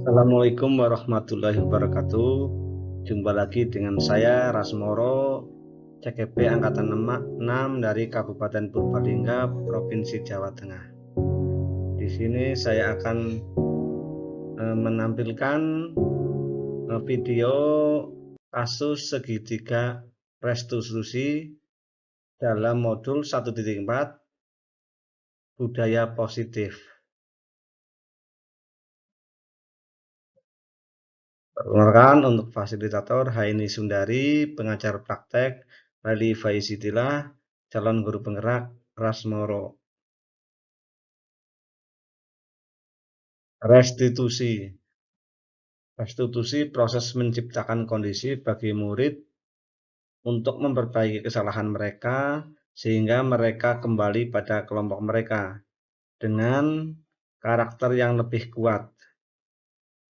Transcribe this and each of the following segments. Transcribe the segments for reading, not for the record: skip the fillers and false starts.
Assalamualaikum warahmatullahi wabarakatuh. Jumpa lagi dengan saya Rasmoro, CKP Angkatan 6 dari Kabupaten Purbalingga, Provinsi Jawa Tengah. Di sini saya akan menampilkan video kasus segitiga restitusi dalam modul 1.4 budaya positif. Perkenalkan, untuk fasilitator Haini Sundari, pengajar praktek Rally Faisitilah, calon guru penggerak Rasmoro. Restitusi. Restitusi proses menciptakan kondisi bagi murid untuk memperbaiki kesalahan mereka sehingga mereka kembali pada kelompok mereka dengan karakter yang lebih kuat.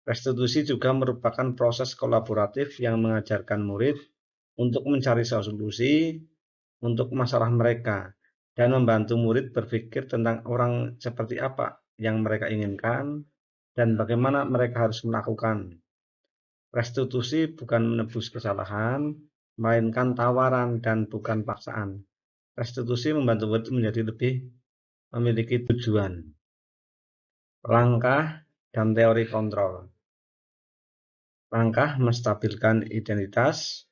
Restitusi juga merupakan proses kolaboratif yang mengajarkan murid untuk mencari solusi untuk masalah mereka dan membantu murid berpikir tentang orang seperti apa yang mereka inginkan dan bagaimana mereka harus melakukan. Restitusi bukan menebus kesalahan, melainkan tawaran dan bukan paksaan. Restitusi membantu murid menjadi lebih memiliki tujuan. Langkah dan teori kontrol. Langkah menstabilkan identitas.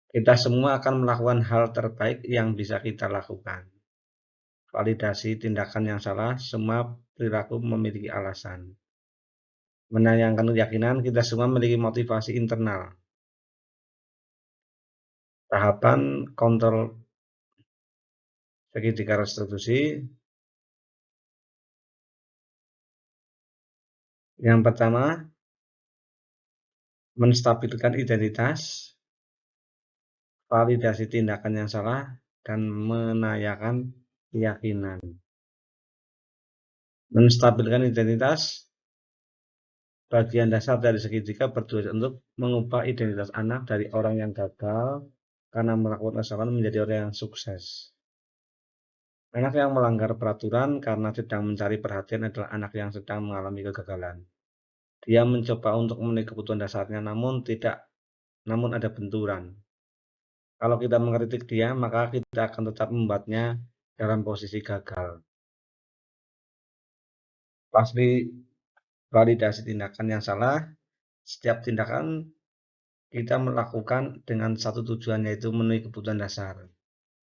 Kita semua akan melakukan hal terbaik yang bisa kita lakukan. Validasi tindakan yang salah, semua perilaku memiliki alasan. Menayangkan keyakinan, kita semua memiliki motivasi internal. Tahapan kontrol segitiga restitusi. Yang pertama, menstabilkan identitas, validasi tindakan yang salah, dan menayangkan keyakinan. Menstabilkan identitas, bagian dasar dari segitiga bertujuan untuk mengubah identitas anak dari orang yang gagal karena melakukan kesalahan menjadi orang yang sukses. Anak yang melanggar peraturan karena sedang mencari perhatian adalah anak yang sedang mengalami kegagalan. Dia mencoba untuk memenuhi kebutuhan dasarnya, namun ada benturan. Kalau kita mengkritik dia, maka kita akan tetap membuatnya dalam posisi gagal. Pasti validasi tindakan yang salah. Setiap tindakan kita melakukan dengan satu tujuan, yaitu memenuhi kebutuhan dasar.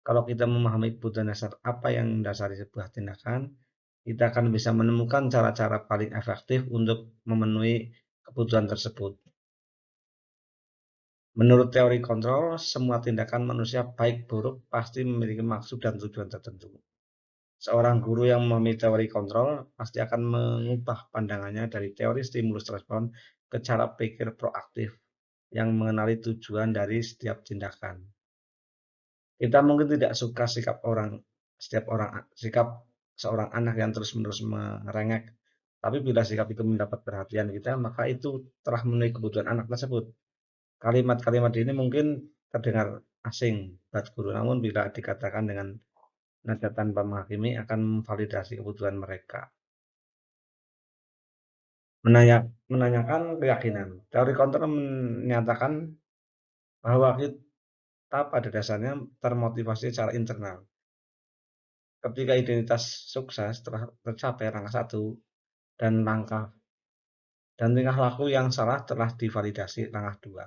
Kalau kita memahami kebutuhan dasar apa yang mendasari sebuah tindakan, kita akan bisa menemukan cara-cara paling efektif untuk memenuhi kebutuhan tersebut. Menurut teori kontrol, semua tindakan manusia baik buruk pasti memiliki maksud dan tujuan tertentu. Seorang guru yang memahami teori kontrol pasti akan mengubah pandangannya dari teori stimulus respon ke cara pikir proaktif yang mengenali tujuan dari setiap tindakan. Kita mungkin tidak suka sikap seorang anak yang terus-menerus merengek, tapi bila sikap itu mendapat perhatian kita, maka itu telah memenuhi kebutuhan anak tersebut. Kalimat-kalimat ini mungkin terdengar asing buat guru, namun bila dikatakan dengan nada tanpa menghakimi akan memvalidasi kebutuhan mereka. Menanyakan keyakinan. Teori kontrol menyatakan bahwa kita pada dasarnya termotivasi secara internal. Ketika identitas sukses telah tercapai langkah 1 dan tingkah laku yang salah telah divalidasi langkah 2,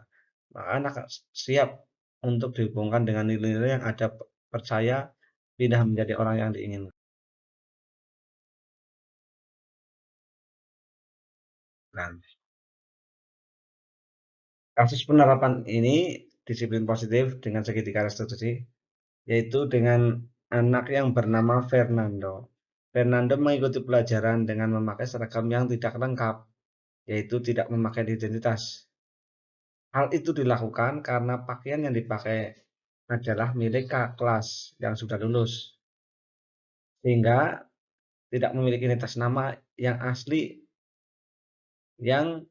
maka anak siap untuk dihubungkan dengan nilai-nilai yang ada, percaya, pindah menjadi orang yang diinginkan. Kasus penerapan ini disiplin positif dengan segitiga restitusi, yaitu dengan anak yang bernama Fernando. Fernando mengikuti pelajaran dengan memakai seragam yang tidak lengkap, yaitu tidak memakai identitas. Hal itu dilakukan karena pakaian yang dipakai adalah milik kakak kelas yang sudah lulus, sehingga tidak memiliki identitas nama yang asli yang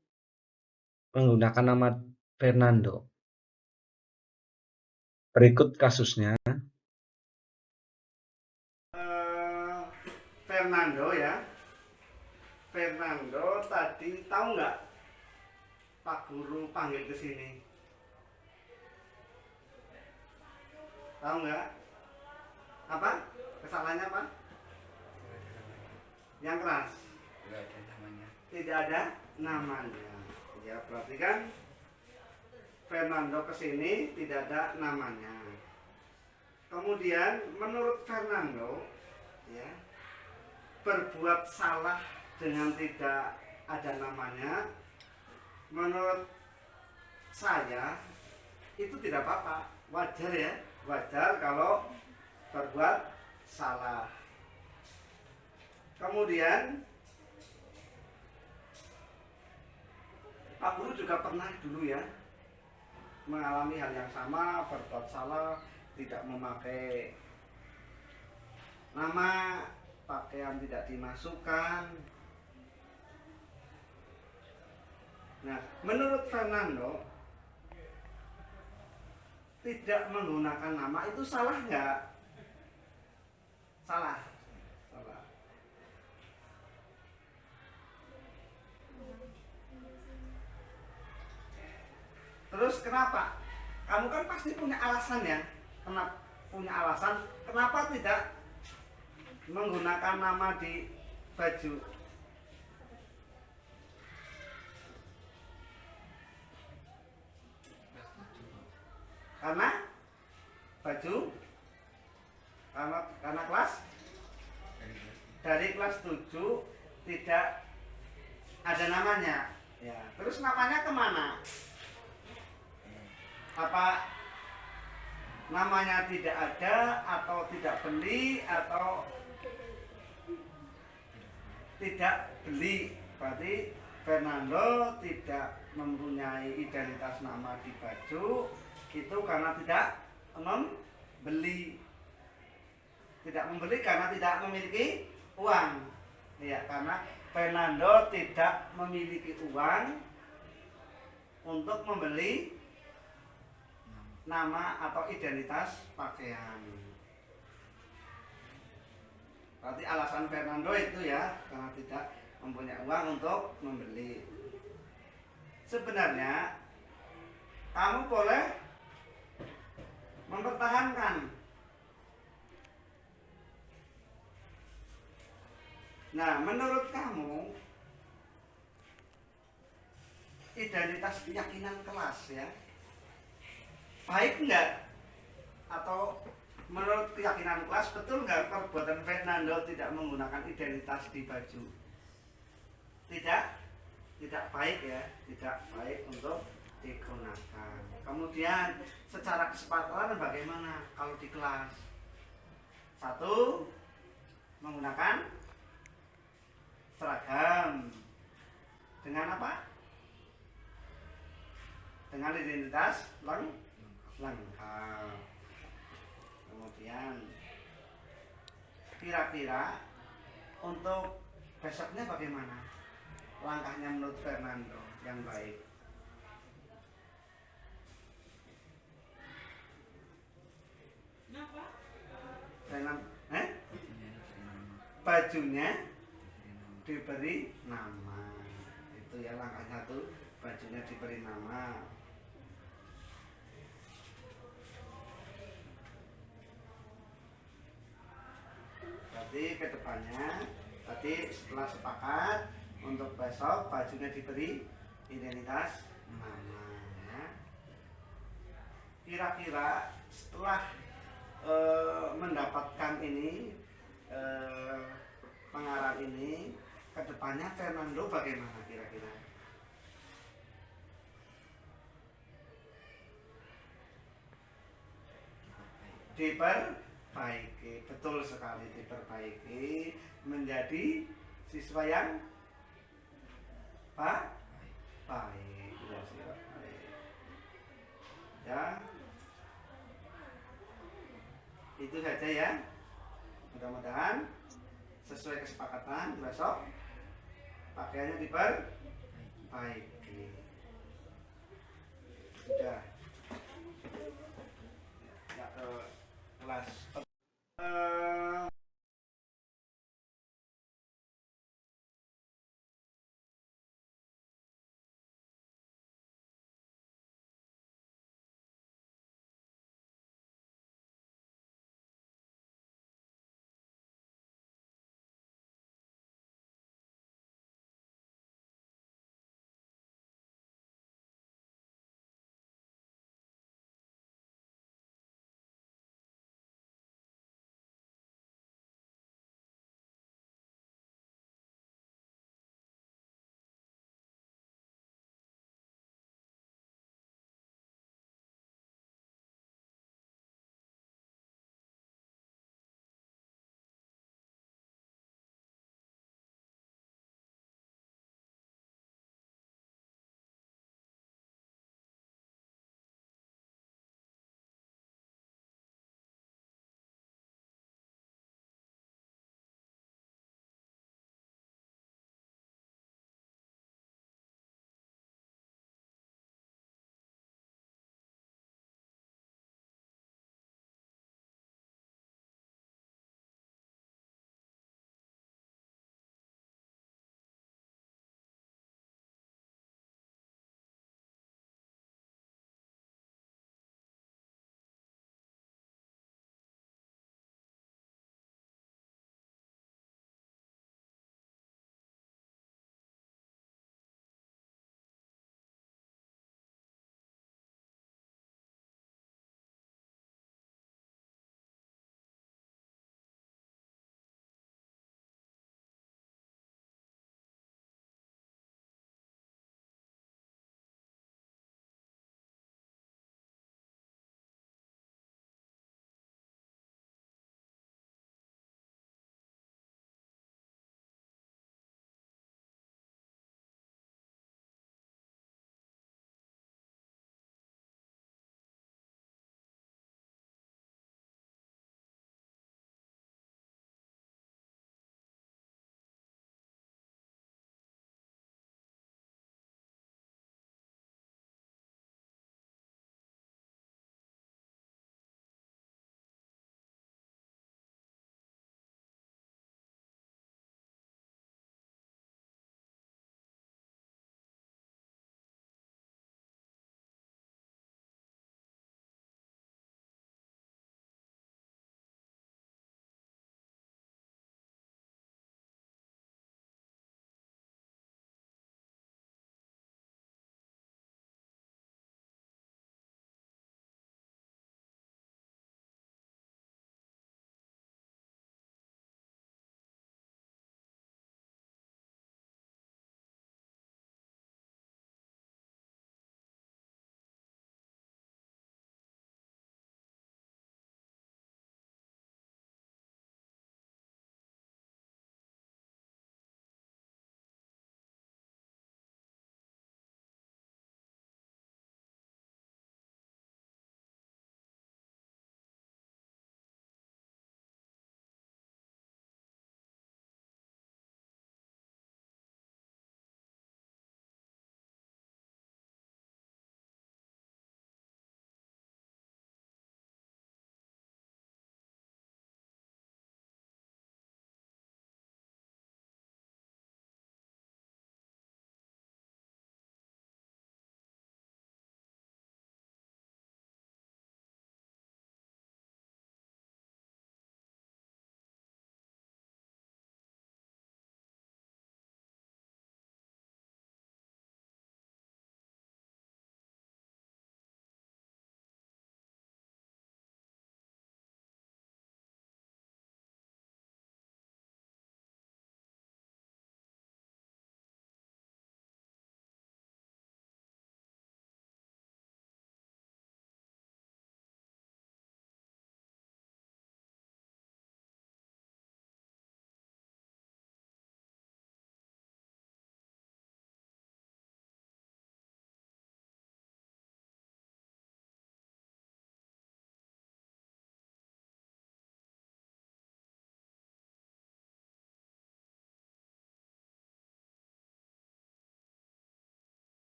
menggunakan nama Fernando. Berikut kasusnya. Fernando ya, Fernando tadi tahu nggak Pak Guru panggil ke sini? Tahu nggak? Apa? Kesalahannya apa? Yang keras? Tidak ada namanya. Tidak ada namanya. Ya, berarti kan Fernando kesini tidak ada namanya. Kemudian menurut Fernando, ya, berbuat salah dengan tidak ada namanya, menurut saya itu tidak apa-apa, wajar ya, wajar kalau berbuat salah. Kemudian Pak Guru juga pernah dulu ya mengalami hal yang sama, berbuat salah, tidak memakai nama, pakaian tidak dimasukkan. Nah, menurut Fernando, tidak menggunakan nama itu salah nggak? Salah. Salah. Terus kenapa? Kamu kan pasti punya alasan ya. Kenapa punya alasan? Kenapa tidak menggunakan nama di baju? Karena baju, karena kelas dari kelas 7 tidak ada namanya. Ya, terus namanya kemana? Apa namanya tidak ada, atau tidak beli, atau tidak beli? Berarti Fernando tidak mempunyai identitas nama di baju itu karena tidak membeli. Tidak membeli karena tidak memiliki uang. Ya, karena Fernando tidak memiliki uang untuk membeli nama atau identitas pakaian. Berarti alasan Fernando itu ya karena tidak mempunyai uang untuk membeli. Sebenarnya kamu boleh mempertahankan. Nah, menurut kamu identitas keyakinan kelas ya baik enggak? Atau menurut keyakinan kelas betul enggak perbuatan Fernando tidak menggunakan identitas di baju? Tidak baik ya, tidak baik untuk digunakan. Kemudian secara kesepakatan bagaimana kalau di kelas? Satu, menggunakan seragam dengan apa? Dengan identitas lengkap. Kemudian kira-kira untuk besoknya bagaimana langkahnya menurut Fernando yang baik? Bajunya diberi nama. Itu ya langkah satu, bajunya diberi nama. Berarti kedepannya tadi setelah sepakat untuk besok bajunya diberi identitas nama ya. Kira-kira setelah mendapatkan ini pengarang ini, kedepannya Fernando bagaimana kira-kira? Diperbaiki, betul sekali, diperbaiki menjadi siswa yang baik, ya, siswa baik. Ya, itu saja ya. Mudah-mudahan sesuai kesepakatan besok pakaiannya diperbaiki. Sudah. Ya, kelas